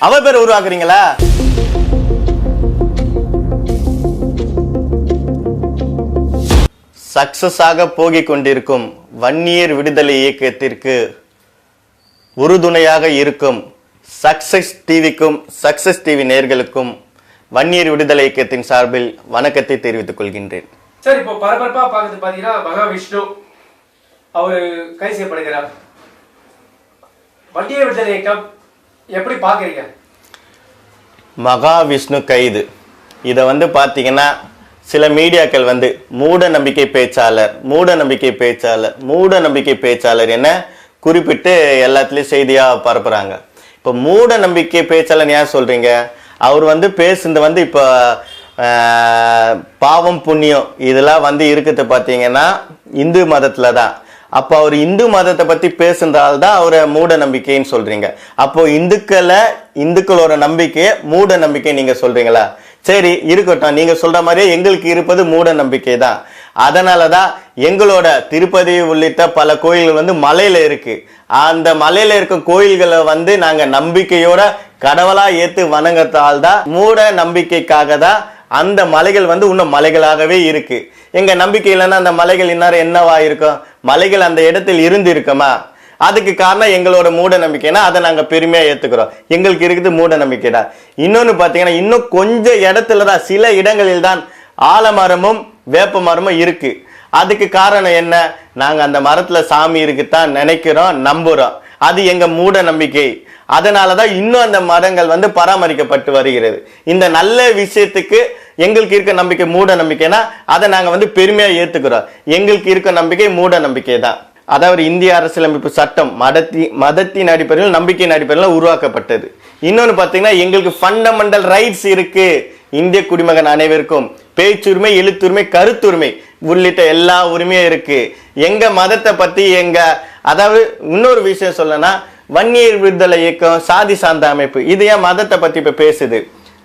அவ பேர் உருவாக்குறீங்களா? சக்சஸ் ஆக போகிக் கொண்டிருக்கும் வன்னியர் விடுதலை இயக்கத்திற்கு உறுதுணையாக இருக்கும் சக்சஸ் டிவிக்கும் சக்சஸ் டிவி நேயர்களுக்கும் வன்னியர் விடுதலை இயக்கத்தின் சார்பில் வணக்கத்தை தெரிவித்துக் கொள்கின்றேன். சார், இப்போ பரபரப்பா பாக்குறது பாத்தீங்கன்னா மகாவிஷ்ணு அவரு கைது செய்யப்படுகிறார். வன்னியர் விடுதலை இயக்கம் எப்படி பாக்குறீங்க? மகாவிஷ்ணு கைது இதை பார்த்தீங்கன்னா சில மீடியாக்கள் மூட நம்பிக்கை பேச்சாளர் என்ன குறிப்பிட்டு எல்லாத்துலயும் செய்தியா பரப்புறாங்க. இப்ப மூட நம்பிக்கை பேச்சாளர் ஏன் சொல்றீங்க? அவர் பேசுறது இப்ப பாவம் புண்ணியம் இதெல்லாம் இருக்குது பாத்தீங்கன்னா இந்து மதத்துல தான். அப்போ அவர் இந்து மதத்தை பத்தி பேசுறதால்தான் அவரை மூட நம்பிக்கைன்னு சொல்றீங்க. அப்போ இந்துக்களோட நம்பிக்கையை மூட நம்பிக்கை நீங்க சொல்றீங்களா? சரி, இருக்கட்டும். நீங்க சொல்ற மாதிரியே எங்களுக்கு இருப்பது மூட நம்பிக்கை தான். அதனாலதான் எங்களோட திருப்பதி உள்ளிட்ட பல கோயில்கள் மலையில இருக்கு. அந்த மலையில இருக்க கோயில்களை நாங்க நம்பிக்கையோட கடவுளா ஏத்து வணங்கத்தால்தான் மூட நம்பிக்கைக்காக தான் அந்த மலைகள் இன்னும் மலைகளாகவே இருக்கு. எங்க நம்பிக்கை இல்லைன்னா அந்த மலைகள் இன்னாரம் என்னவா இருக்கும்? மலைகள் அந்த இடத்தில் இருந்து இருக்குமா? அதுக்கு காரணம் எங்களோட மூட நம்பிக்கைனா அதை நாங்க பெருமையா ஏத்துக்கிறோம். எங்களுக்கு இருக்குது மூட நம்பிக்கை தான். இன்னொன்னு பாத்தீங்கன்னா இன்னும் கொஞ்சம் இடத்துலதான், சில இடங்களில் தான் ஆலமரமும் வேப்ப மரமும் இருக்கு. அதுக்கு காரணம் என்ன? நாங்க அந்த மரத்துல சாமி இருக்குத்தான் நினைக்கிறோம், நம்புறோம். அது எங்க மூட நம்பிக்கை. அதனாலதான் இன்னும் அந்த மரங்கள் பராமரிக்கப்பட்டு வருகிறது. இந்த நல்ல விஷயத்துக்கு எங்களுக்கு இருக்க நம்பிக்கை மூட நம்பிக்கைனா அதை நாங்க பெருமையா ஏத்துக்கிறோம். எங்களுக்கு இருக்க நம்பிக்கை மூட நம்பிக்கை தான். அதாவது இந்திய அரசியலமைப்பு சட்டம் மதத்தின் அடிப்படையில் நம்பிக்கையின் அடிப்படையில் உருவாக்கப்பட்டது. இன்னொன்னு பாத்தீங்கன்னா எங்களுக்கு ஃபண்டமெண்டல் ரைட்ஸ் இருக்கு. இந்திய குடிமகன் அனைவருக்கும் பேச்சுரிமை, எழுத்துரிமை, கருத்துரிமை உள்ளிட்ட எல்லா உரிமையும் இருக்கு. எங்க மதத்தை பத்தி அதாவது இன்னொரு விஷயம் சொல்லனா, வன்னியர் விடுதலை இயக்கம் சாதி சார்ந்த அமைப்பு. இது ஏன் மதத்தை பத்தி இப்ப பேசுது?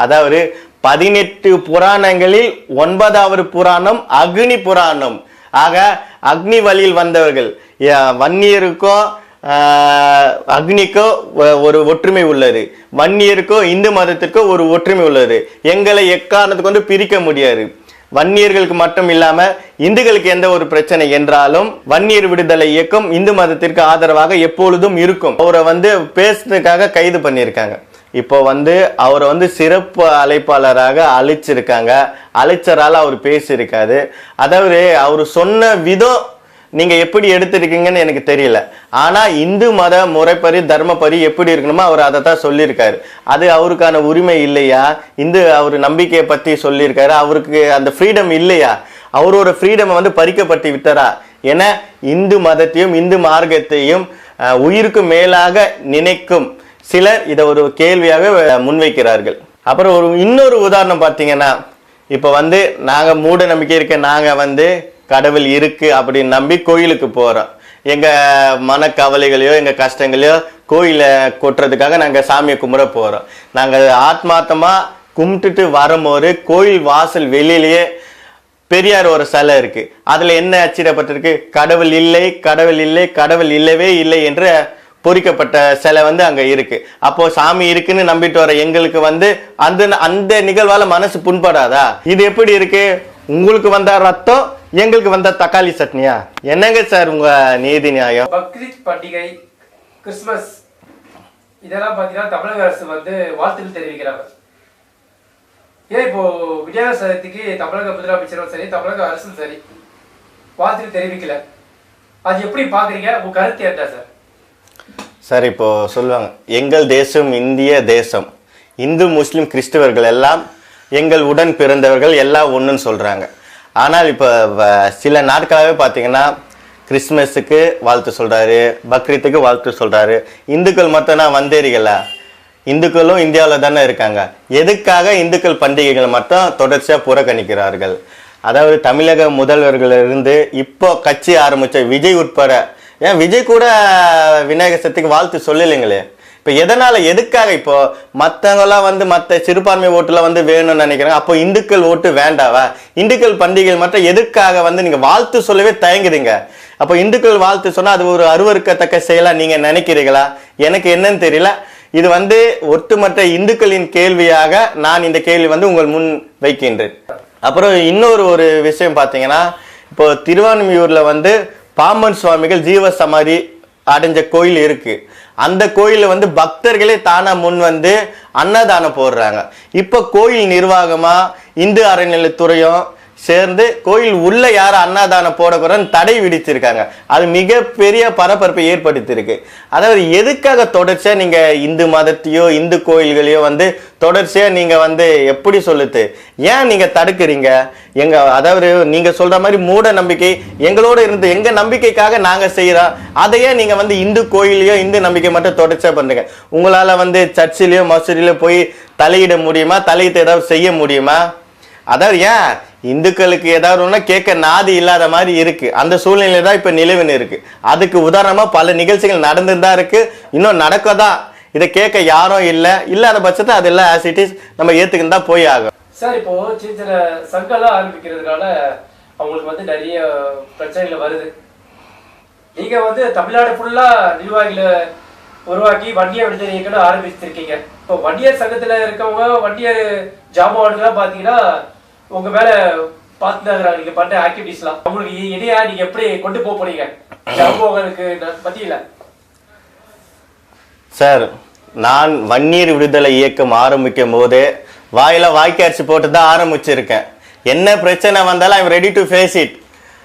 அதாவது 18 புராணங்களில் 9வது புராணம் அக்னி புராணம். ஆக அக்னி வழியில் வந்தவர்கள். வன்னியருக்கோ அக்னிக்கோ ஒரு ஒற்றுமை உள்ளது, வன்னியருக்கோ இந்து மதத்திற்கோ ஒரு ஒற்றுமை உள்ளது. எங்களை எக்காரணத்துக்கு பிரிக்க முடியாது. வன்னியர்களுக்கு மட்டும் இல்லாம இந்துக்களுக்கு எந்த ஒரு பிரச்சனை என்றாலும் வன்னியர் விடுதலை இயக்கம் இந்து மதத்திற்கு ஆதரவாக எப்பொழுதும் இருக்கும். அவரை பேசுறதுக்காக கைது பண்ணியிருக்காங்க. இப்போ அவரை சிறப்பு அழைப்பாளராக அழைச்சிருக்காங்க. அழைச்சரால அவர் பேசியிருக்காரு. அதாவது அவர் சொன்ன விதம் நீங்க எப்படி எடுத்திருக்கீங்கன்னு எனக்கு தெரியல. ஆனா இந்து மத முறைப்படி தர்மப்படி எப்படி இருக்கணுமோ அவர் அதை தான் சொல்லியிருக்காரு. அது அவருக்கான உரிமை இல்லையா? அவர் நம்பிக்கையை பத்தி சொல்லியிருக்காரு. அவருக்கு அந்த ஃப்ரீடம் இல்லையா? அவரோட ஃப்ரீடம் பறிக்கப்பட்டு விட்டாரா? ஏன்னா இந்து மதத்தையும் இந்து மார்க்கத்தையும் உயிருக்கு மேலாக நினைக்கும் சிலர் இதை ஒரு கேள்வியாக முன்வைக்கிறார்கள். அப்புறம் இன்னொரு உதாரணம் பார்த்தீங்கன்னா, இப்போ நாங்க மூட நம்பிக்கை இருக்க, நாங்க கடவுள் இருக்கு அப்படின்னு நம்பி கோயிலுக்கு போறோம். எங்க மனக்கவலைகளையோ எங்க கஷ்டங்களையோ கோயிலை கொட்டுறதுக்காக நாங்க சாமியை கும்பிட போறோம். நாங்க ஆத்மார்த்தமா கும்பிட்டுட்டு வரும்போது கோயில் வாசல் வெளியிலேயே பெரியார் ஒரு சிலை இருக்கு. அதுல என்ன அச்சிடப்பட்டிருக்கு? கடவுள் இல்லை, கடவுள் இல்லை, கடவுள் இல்லவே இல்லை என்ற பொறிக்கப்பட்ட சிலை அங்க இருக்கு. அப்போ சாமி இருக்குன்னு நம்பிட்டு வர எங்களுக்கு அந்த நிகழ்வால மனசு புண்படாதா? இது எப்படி இருக்கு? உங்களுக்கு வந்த ரத்தம், எங்களுக்கு வந்த தக்காளி சட்னியா? என்னங்க சார் உங்க நீதி நியாயம்? பக்ரீத் பண்டிகை, கிறிஸ்துமஸ் இதெல்லாம் பாத்தீங்கன்னா தமிழக அரசு வாழ்த்துக்கள் தெரிவிக்கிறாங்க. ஏன் இப்போ விஜய சதுர்த்திக்கு தமிழக முதலமைச்சரும் சரி தமிழக அரசும் சரி வாழ்த்துக்கள் தெரிவிக்கல? அது எப்படி பாக்குறீங்க? உங்க கருத்து என்ன சார்? சார், இப்போ சொல்லுவாங்க எங்கள் தேசம் இந்திய தேசம், இந்து முஸ்லிம் கிறிஸ்தவர்கள் எல்லாம் எங்கள் உடன் பிறந்தவர்கள் எல்லாம் ஒன்றுன்னு சொல்றாங்க. ஆனால் இப்போ சில நாட்களாகவே பார்த்தீங்கன்னா கிறிஸ்மஸுக்கு வாழ்த்து சொல்றாரு, பக்ரீத்துக்கு வாழ்த்து சொல்றாரு. இந்துக்கள் மட்டும்னா வந்தேரிகளா? இந்துக்களும் இந்தியாவில் தானே இருக்காங்க. எதுக்காக இந்துக்கள் பண்டிகைகள் மட்டும் தொடர்ச்சியாக புறக்கணிக்கிறார்கள்? அதாவது தமிழக முதல்வர்களிருந்து இப்போ கட்சி ஆரம்பிச்ச விஜய் உட்பட, ஏன் விஜய் கூட விநாயகர் சதுர்த்திக்கு வாழ்த்து சொல்லலைங்களே? இப்போ எதனால, எதுக்காக? இப்போ மற்றவங்களாம் மற்ற சிறுபான்மை ஓட்டுலாம் வேணும்னு நினைக்கிறாங்க. அப்போ இந்துக்கள் ஓட்டு வேண்டாவா? இந்துக்கள் பண்டிகை மட்டும் எதுக்காக நீங்க வாழ்த்து சொல்லவே தயங்குறீங்க? அப்போ இந்துக்கள் வாழ்த்து சொன்னா அது ஒரு அருவருக்கத்தக்க செயலா நீங்க நினைக்கிறீங்களா? எனக்கு என்னன்னு தெரியல. இது ஒட்டுமொத்த இந்துக்களின் கேள்வியாக நான் இந்த கேள்வி உங்கள் முன் வைக்கின்றேன். அப்புறம் இன்னொரு ஒரு விஷயம் பார்த்தீங்கன்னா, இப்போ திருவான்மியூர்ல பாம்பன் சுவாமிகள் ஜீவ சமாதி அடைஞ்ச கோயில் இருக்கு. அந்த கோயில பக்தர்களே தானா முன் அன்னதானம் போடுறாங்க. இப்ப கோயில் நிர்வாகமா இந்து அறநிலைத்துறையும் சேர்ந்து கோயில் உள்ள யாரும் அன்னதானம் போடக்கூடாதுன்னு தடை விதிச்சிருக்காங்க. அது மிகப்பெரிய பரபரப்பை ஏற்படுத்தியிருக்கு. அதாவது எதுக்காக தொடர்ச்சியா நீங்க இந்து மதத்தையோ இந்து கோயில்களையோ தொடர்ச்சியா நீங்க எப்படி சொல்லுது, ஏன் நீங்க தடுக்கிறீங்க? அதாவது நீங்க சொல்ற மாதிரி மூட நம்பிக்கை எங்களோட இருந்து எங்க நம்பிக்கைக்காக நாங்க செய்யறோம். அதையே நீங்க இந்து கோயிலையோ இந்து நம்பிக்கை மட்டும் தொடர்ச்சியா பண்றீங்க. உங்களால சர்ச்சிலையோ மசூதியிலயோ போய் தலையிட முடியுமா? தலையிட்டு ஏதாவது செய்ய முடியுமா? அதாவது ஏன் இந்துக்களுக்கு ஏதாவது ஒண்ணா கேட்க நாதி இல்லாத மாதிரி இருக்கு. அந்த சூழ்நிலை தான் இப்ப நிலவுன்னு இருக்கு. அதுக்கு உதாரணமா பல நிகழ்ச்சிகள் நடந்துதான் இருக்கு, இன்னும் நடக்கதான். இதை கேட்க யாரும் இல்லாத பட்சத்தை அதெல்லாம் ஆஸ் இட் இஸ் நம்ம ஏத்துக்கிட்டு தான் போய் ஆகும். சார், இப்போ சின்ன சின்ன சங்கம்லாம் ஆரம்பிக்கிறதுனால அவங்களுக்கு நிறைய பிரச்சனைகள் வருது. நீங்க தமிழ்நாடு ஃபுல்லா நிர்வாகிகளை உருவாக்கி வன்னியர் விடுதலை இயக்கம் ஆரம்பிச்சிருக்கீங்க. இப்போ வன்னியர் சங்கத்துல இருக்கவங்க வன்னியர் ஜாமான்கள்லாம் பாத்தீங்கன்னா உங்க மேல பாத்துதான் நீங்க பண்ற ஆக்டிவிட்டிஸ்லாம் உங்களுக்கு இடையா நீங்க எப்படி கொண்டு போறீங்க ஜாமான்களுக்கு பத்தியில? சார், நான் வன்னியர் விடுதலை இயக்கம் ஆரம்பிக்கும் போதே வாய்க்காட்சி போட்டு தான் ஆரம்பிச்சிருக்கேன். என்ன பிரச்சனை வந்தாலும் I am ready to face it.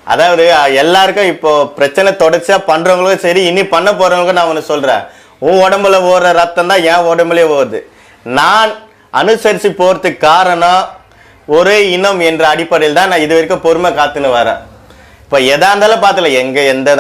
அதாவது எல்லாருக்கும் இப்போ பிரச்சனை தொடர்ச்சியா பண்றவங்களுக்கும் சரி, இனி பண்ண போறவங்களுக்கும் நான் ஒன்று சொல்றேன். உன் உடம்புல ஓடுற ரத்தம் தான் என் உடம்புலயே ஓடுது. நான் அனுசரிச்சு போறதுக்கு காரணம் ஒரே இனம் என்ற அடிப்படையில் தான் நான் இது வரைக்கும் பொறுமை காத்துன்னு வரேன். இப்ப எதா இருந்தாலும் பாத்துல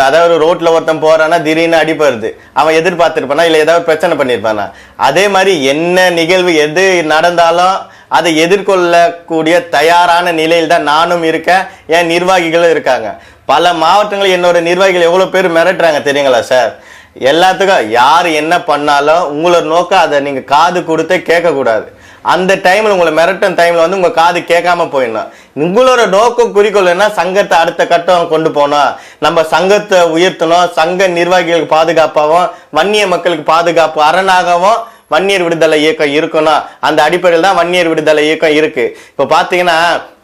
அதாவது ரோட்ல ஒருத்தன் போறான்னா திடீர்னு அடிப்படுது, அவன் எதிர்பார்த்திருப்பானா இல்ல ஏதாவது பிரச்சனை பண்ணிருப்பானா? அதே மாதிரி என்ன நிகழ்வு எது நடந்தாலும் அதை எதிர்கொள்ளக்கூடிய தயாரான நிலையில் தான் நானும் இருக்கேன், என் நிர்வாகிகளும் இருக்காங்க. பல மாவட்டங்களில் என்னோட நிர்வாகிகள் எவ்வளவு பேர் மிரட்டுறாங்க தெரியுங்களா சார்? எல்லாத்துக்கும் யார் என்ன பண்ணாலும் உங்களோட நோக்கம் அதை நீங்க காது கொடுத்தே கேட்க கூடாது. அந்த டைம்ல உங்களை மிரட்டும் டைம்ல உங்க காது கேட்காம போயிடணும். உங்களோட நோக்கம் குறிக்கோள் என்ன? சங்கத்தை அடுத்த கட்டம் கொண்டு போனோம், நம்ம சங்கத்தை உயர்த்தணும், சங்க நிர்வாகிகளுக்கு பாதுகாப்பாகவும் வன்னிய மக்களுக்கு பாதுகாப்பு அரணாகவும் வன்னியர் விடுதலை இயக்கம் இருக்கணும். அந்த அடிப்படையில் தான் வன்னியர் விடுதலை இயக்கம் இருக்கு. இப்ப பாத்தீங்கன்னா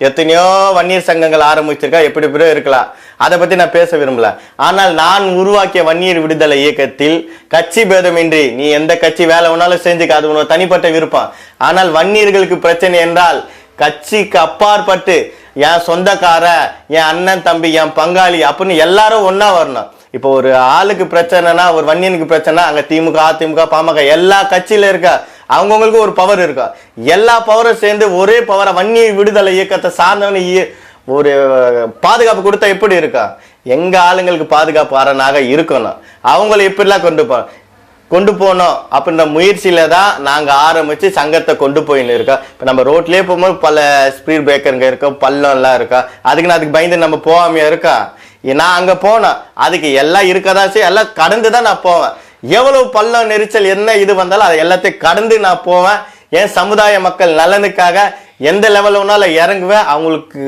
எத்தனையோ வன்னியர் சங்கங்கள் ஆரம்பிச்சிருக்கா, எப்படி இருக்கலாம், அதை பத்தி நான் பேச விரும்பல. ஆனால் நான் உருவாக்கிய வன்னியர் விடுதலை இயக்கத்தில் கட்சி பேதமின்றி நீ எந்த கட்சி வேலை வேணாலும் செஞ்சுக்க, அது உனக்கு தனிப்பட்ட விருப்பம். ஆனால் வன்னியர்களுக்கு பிரச்சனை என்றால் கட்சிக்கு அப்பாற்பட்டு என் சொந்தக்கார, என் அண்ணன் தம்பி, என் பங்காளி அப்படின்னு எல்லாரும் ஒன்னா வரணும். இப்போ ஒரு ஆளுக்கு பிரச்சனைனா, ஒரு வன்னியனுக்கு பிரச்சனை, அங்க திமுக அதிமுக பாமக எல்லா கட்சியில இருக்கா, அவங்கவுங்களுக்கு ஒரு பவர் இருக்கா. எல்லா பவரும் சேர்ந்து ஒரே பவரை வன்னியர் விடுதலை இயக்கத்தை சார்ந்தவனு ஒரு பாதுகாப்பு கொடுத்தா எப்படி இருக்கா? எங்க ஆளுங்களுக்கு பாதுகாப்பு அரணாக இருக்கணும். அவங்களை எப்படிலாம் கொண்டு போனோம் அப்படின்ற முயற்சியில தான் நாங்க ஆரம்பிச்சு சங்கத்தை கொண்டு போயின்னு இருக்கோம். இப்ப நம்ம ரோட்லயே போகும்போது பல ஸ்பீட் பிரேக்கருங்க இருக்கோம், பள்ளம் எல்லாம் இருக்கா. அதுக்கு பயந்து நம்ம போகாமையா இருக்கா? நான் அங்க போனேன், அதுக்கு எல்லாம் இருக்கதாச்சு, எல்லாம் கடந்துதான் நான் போவேன். எவ்வளவு பள்ளம் நெரிச்சல் என்ன இது வந்தாலும் அதை எல்லாத்தையும் கடந்து நான் போவேன். என் சமுதாய மக்கள் நலனுக்காக எந்த லெவல்னாலும் இறங்குவேன். அவங்களுக்கு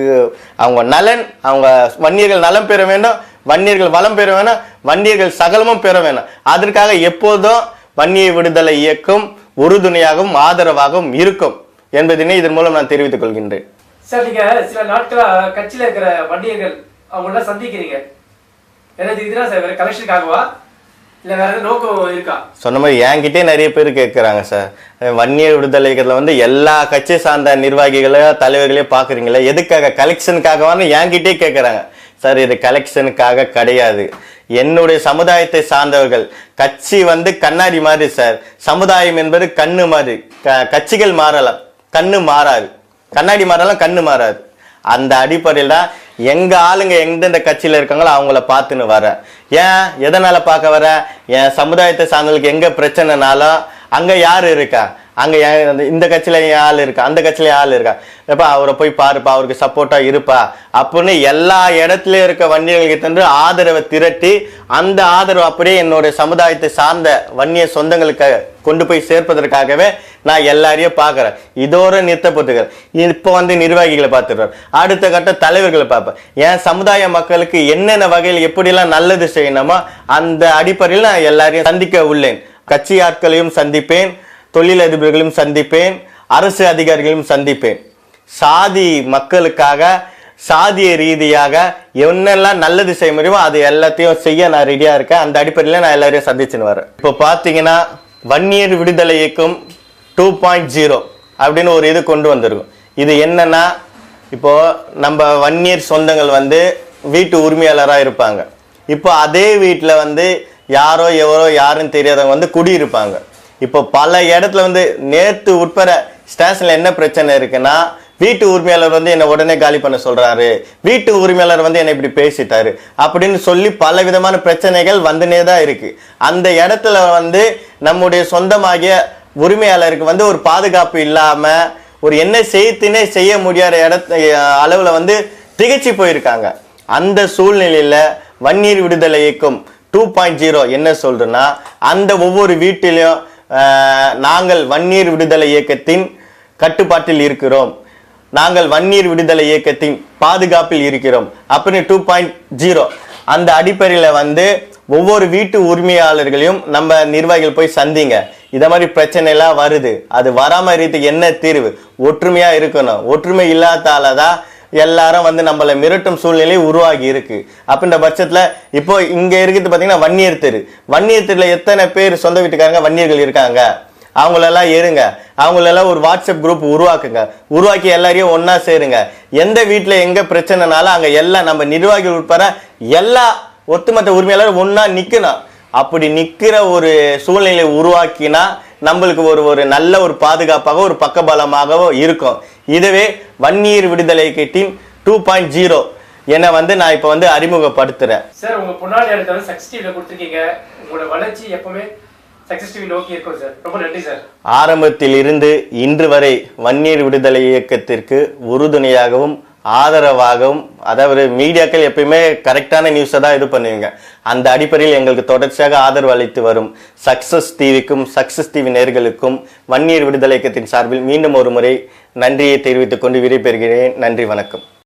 அவங்க நலன், அவங்க வன்னியர்கள் நலம் பெற வேண்டும், வன்னியர்கள் வளம் பெற வேணும், வன்னியர்கள் சகலமும் பெற வேணும். அதற்காக எப்போதும் வன்னிய விடுதலை இயக்கம் உறுதுணையாகவும் ஆதரவாகவும் இருக்கும் என்பதனை இதன் மூலம் நான் தெரிவித்துக் கொள்கின்றேன். சார், நீங்க சில நாட்களா கட்சியில இருக்கிற வன்னியர்கள் அவங்கள சந்திக்கிறீங்க, என்ன சார் கலெக்ஷனுக்காகவா இல்ல வேற நோக்கம் இருக்கா? சொன்ன மாதிரி என்கிட்டே நிறைய பேர் கேட்கிறாங்க சார். வன்னியர் விடுதலை இயக்கத்துல எல்லா கட்சியை சார்ந்த நிர்வாகிகளோ தலைவர்களே பாக்குறீங்களே, எதுக்காக? கலெக்ஷனுக்காகவான்னு என்கிட்டே கேட்கறாங்க. சார், இது கலெக்ஷனுக்காக கிடையாது. என்னுடைய சமுதாயத்தை சார்ந்தவர்கள். கட்சி கண்ணாடி மாதிரி சார், சமுதாயம் என்பது கண்ணு மாதிரி. கட்சிகள் மாறலாம், கண்ணு மாறாது. கண்ணாடி மாறலாம், கண்ணு மாறாது. அந்த அடிப்படையில் தான் எங்க ஆளுங்க எந்தெந்த கட்சியில இருக்காங்களோ அவங்கள பார்த்துன்னு வரேன். ஏன் எதனால பார்க்க வர? என் சமுதாயத்தை சார்ந்தவர்களுக்கு எங்க பிரச்சனைனாலும் அங்க யாரு இருக்கா, அங்க இந்த கட்சியில ஆள் இருக்கா, அந்த கட்சியில ஆள் இருக்கா, எப்ப அவரை போய் பாருப்பா, அவருக்கு சப்போர்ட்டா இருப்பா அப்படின்னு எல்லா இடத்துலயும் இருக்க வன்னியர்களுக்கு ஆதரவை திரட்டி அந்த ஆதரவு அப்படியே என்னுடைய சமுதாயத்தை சார்ந்த வன்னிய சொந்தங்களுக்கு கொண்டு போய் சேர்ப்பதற்காகவே நான் எல்லாரையும் பார்க்கறேன். இதோட நிறுத்தப்பட்டுக்கிறேன். இப்போ நிர்வாகிகளை பார்த்துடுறேன், அடுத்த கட்ட தலைவர்களை பார்ப்பேன். என் சமுதாய மக்களுக்கு என்னென்ன வகையில் எப்படிலாம் நல்லது செய்யணுமோ அந்த அடிப்படையில் நான் எல்லாரையும் சந்திக்க உள்ளேன். கட்சி ஆட்களையும் சந்திப்பேன், தொழிலதிபர்களையும் சந்திப்பேன், அரசு அதிகாரிகளையும் சந்திப்பேன். சாதி மக்களுக்காக சாதிய ரீதியாக என்னெல்லாம் நல்லது செய்ய முடியுமோ அது எல்லாத்தையும் செய்ய நான் ரெடியா இருக்கேன். அந்த அடிப்படையில் நான் எல்லாரையும் சந்திச்சுன்னு வரேன். இப்போ பார்த்தீங்கன்னா வன்னியர் விடுதலை இயக்கம் 2.0 அப்படின்னு ஒரு இது கொண்டு வந்திருக்கும். இது என்னன்னா, இப்போ நம்ம வன்னியர் சொந்தங்கள் வந்து வீட்டு உரிமையாளராக இருப்பாங்க. இப்போ அதே வீட்டில் வந்து யாரோ எவரோ யாருன்னு தெரியாதவங்க வந்து குடியிருப்பாங்க. இப்போ பல இடத்துல வந்து நேற்று உட்பட ஸ்டேஷன்ல என்ன பிரச்சனை இருக்குன்னா, வீட்டு உரிமையாளர் வந்து என்னை உடனே காலி பண்ண சொல்றாரு, வீட்டு உரிமையாளர் வந்து என்னை இப்படி பேசிட்டாரு அப்படின்னு சொல்லி பல விதமான பிரச்சனைகள் வந்துனே தான் இருக்கு. அந்த இடத்துல வந்து நம்முடைய சொந்தமாகிய உரிமையாளருக்கு வந்து ஒரு பாதுகாப்பு இல்லாம ஒரு என்ன செய்துனே செய்ய முடியாத அளவுல வந்து திகச்சு போயிருக்காங்க. அந்த சூழ்நிலையில வன்னியர் விடுதலை இயக்கம் 2.0 என்ன சொல்றதுன்னா, அந்த ஒவ்வொரு வீட்டிலும் நாங்கள் வன்னியர் விடுதலை இயக்கத்தின் கட்டுப்பாட்டில் இருக்கிறோம், நாங்கள் வன்னியர் விடுதலை இயக்கத்தின் பாதுகாப்பில் இருக்கிறோம் அப்படின்னு 2.0 அந்த அடிப்படையில் வந்து ஒவ்வொரு வீட்டு உரிமையாளர்களையும் நம்ம நிர்வாகிகள் போய் சந்திங்க. இத மாதிரி பிரச்சனை எல்லாம் வருது, அது வராம இருக்கிறதுக்கு என்ன தீர்வு? ஒற்றுமையா இருக்கணும். ஒற்றுமை இல்லாதாலதான் எல்லாரும் வந்து நம்மளை மிரட்டும் சூழ்நிலை உருவாகி இருக்கு. அப்படின்ற பட்சத்துல இப்போ இங்க இருக்குது பாத்தீங்கன்னா வன்னியர் தெரு. வன்னியர் தெருல எத்தனை பேர் சொந்த வீட்டுக்காரங்க வன்னியர்கள் இருக்காங்க, அவங்களெல்லாம் ஏறுங்க, அவங்களெல்லாம் ஒரு வாட்ஸ்அப் குரூப் உருவாக்குங்க, உருவாக்கி எல்லாரையும் ஒன்னா சேருங்க. எந்த வீட்டுல எங்க பிரச்சனைனாலும் அங்க எல்லாம் நம்ம நிர்வாகிகள் உட்பட எல்லா ஒட்டுமொத்த உரிமையாளர் ஒன்னா நிக்கணும். அப்படி நிக்கிற ஒரு சூழ்நிலை உருவாக்கினா நம்மளுக்கு ஒரு நல்ல ஒரு பாதுகாப்பாக ஒரு பக்கபலமாகவோ இருக்கும். இதுவே வன்னியர் விடுதலை இயக்கத்தின் 2.0 என வந்து நான் இப்ப வந்து அறிமுகப்படுத்துறேன். சார், உங்க பொன்னாடி இடத்துல சக்சஸ் டிவில கொடுத்துருக்கீங்க. உங்களோட வளர்ச்சி எப்பவுமே சக்சஸ் டிவி நோக்கி இருக்கும் சார். ரொம்ப நன்றி சார். ஆரம்பத்தில் இருந்து இன்று வரை வன்னியர் விடுதலை இயக்கத்திற்கு உறுதுணையாகவும் ஆதரவாகவும், அதாவது மீடியாக்கள் எப்பயுமே கரெக்டான நியூஸை தான் இது பண்ணுவீங்க. அந்த அடிப்படையில் எங்களுக்கு தொடர்ச்சியாக ஆதரவு அளித்து வரும் சக்சஸ் டிவிக்கும் சக்சஸ் டிவி நேயர்களுக்கும் வன்னியர் விடுதலை இயக்கத்தின் சார்பில் மீண்டும் ஒரு முறை நன்றியை தெரிவித்துக் கொண்டு விடைபெறுகிறேன். நன்றி, வணக்கம்.